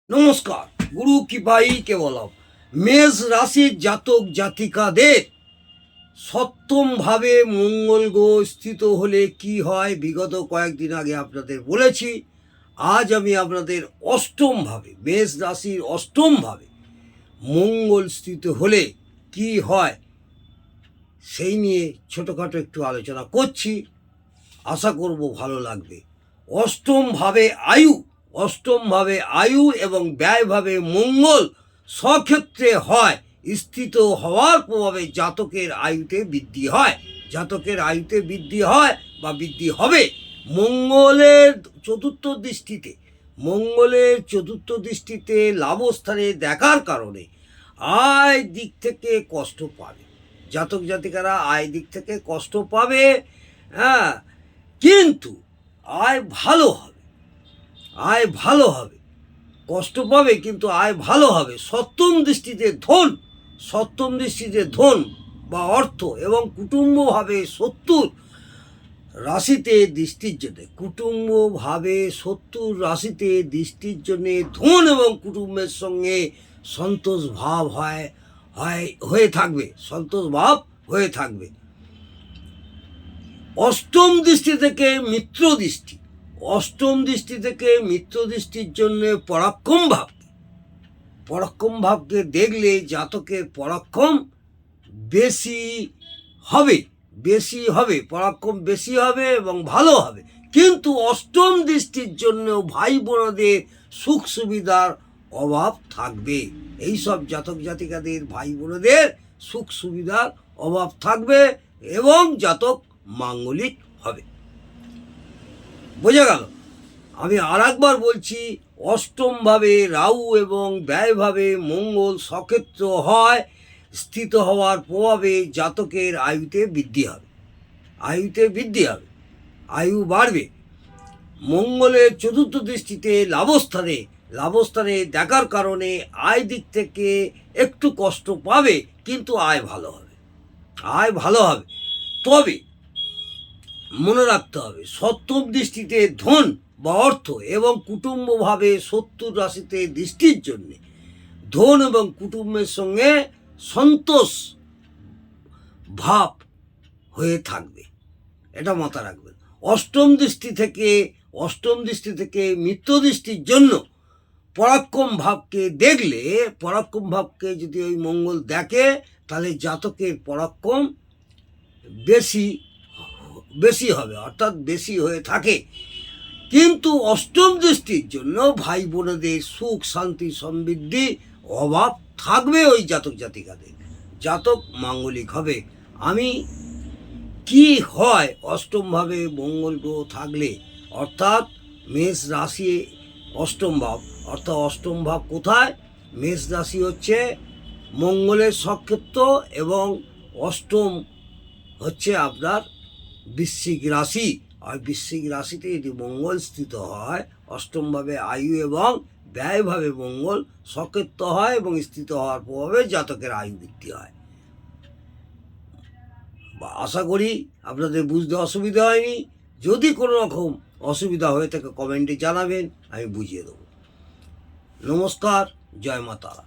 নমস্কার। গুরু কৃপাই কেবলম। মেষ রাশির জাতক জাতিকাদের সপ্তমভাবে মঙ্গল গ্রহ স্থিত হলে কি হয় বিগত কয়েকদিন আগে আপনাদের বলেছি। আজ আমি আপনাদের অষ্টমভাবে, মেষ রাশির অষ্টমভাবে মঙ্গল স্থিত হলে কি হয় সেই নিয়ে ছোটোখাটো একটু আলোচনা করছি। আশা করব ভালো লাগবে। অষ্টমভাবে আয়ু এবং ব্যয়ভাবে মঙ্গল স্বক্ষেত্রে হয় স্থিত হওয়ার প্রভাবে জাতকের আয়ুতে বৃদ্ধি হয় বা বৃদ্ধি হবে। মঙ্গলের চতুর্থ দৃষ্টিতে লাভস্থানে দেখার কারণে আয় দিক থেকে কষ্ট পাবে। জাতক জাতিকারা আয় দিক থেকে কষ্ট পাবে, হ্যাঁ, কিন্তু আয় ভালো হবে। কষ্ট পাবে কিন্তু আয় ভালো হবে। সপ্তম দৃষ্টিতে ধন বা অর্থ এবং কুটুম্বভাবে শত্রুর রাশিতে দৃষ্টির জন্যে ধন এবং কুটুম্বের সঙ্গে সন্তোষ ভাব হয়ে থাকবে। অষ্টম দৃষ্টি থেকে মিত্র দৃষ্টির জন্য পরাক্রম ভাবকে দেখলে জাতকের পরাক্রম পরাক্রম বেশি হবে এবং ভালো হবে। কিন্তু অষ্টম দৃষ্টির জন্য ভাই বোনদের সুখ সুবিধার অভাব থাকবে। এইসব জাতক জাতিকাদের ভাই বোনদের সুখ সুবিধার অভাব থাকবে এবং জাতক মাঙ্গলিক হবে। বোঝা গেল? আমি আর একবার বলছি, অষ্টমভাবে রাহু এবং ব্যয়ভাবে মঙ্গল সক্ষেত্র হয় স্থিত হওয়ার প্রভাবে জাতকের আয়ুতে বৃদ্ধি হবে, আয়ু বাড়বে। মঙ্গলের চতুর্থ দৃষ্টিতে লাভস্থানে দেখার কারণে আয় দিক থেকে একটু কষ্ট পাবে, কিন্তু আয় ভালো হবে। তবে মনে রাখতে হবে, সপ্তম দৃষ্টিতে ধন বা অর্থ এবং কুটুম্বভাবে শত্রুর রাশিতে দৃষ্টির জন্যে ধন এবং কুটুম্বের সঙ্গে সন্তোষ ভাব হয়ে থাকবে, এটা মাথা রাখবেন। অষ্টম দৃষ্টি থেকে মিত্র দৃষ্টির জন্য পরাক্রম ভাবকে যদি ওই মঙ্গল দেখে তাহলে জাতকের পরাক্রম বেশি হবে, অর্থাৎ বেশি হয়ে থাকে। কিন্তু অষ্টম দৃষ্টির জন্য ভাই বোনেদের সুখ শান্তি সমৃদ্ধি অভাব থাকবে। ওই জাতক জাতিকাদের জাতক মাঙ্গলিক হবে। কি হয় অষ্টমভাবে মঙ্গল গ্রহ থাকলে, অর্থাৎ মেষ রাশি অষ্টম ভাব কোথায়? মেষ রাশি হচ্ছে মঙ্গলের সক্ষেত্র এবং অষ্টম হচ্ছে আপনার বৃশ্চিক রাশি। আর বৃশ্চিক রাশিতে যদি মঙ্গল স্থিত হয়, অষ্টমভাবে আয়ু এবং ব্যয়ভাবে মঙ্গল সক্ষেত্র হয় এবং স্থিত হওয়ার প্রভাবে জাতকের আয়ু বৃদ্ধি হয়। আশা করি আপনাদের বুঝতে অসুবিধা হয়নি। যদি কোনো রকম অসুবিধা হয়ে থাকে কমেন্টে জানাবেন, আমি বুঝিয়ে দেবো। নমস্কার, জয় মা তারা।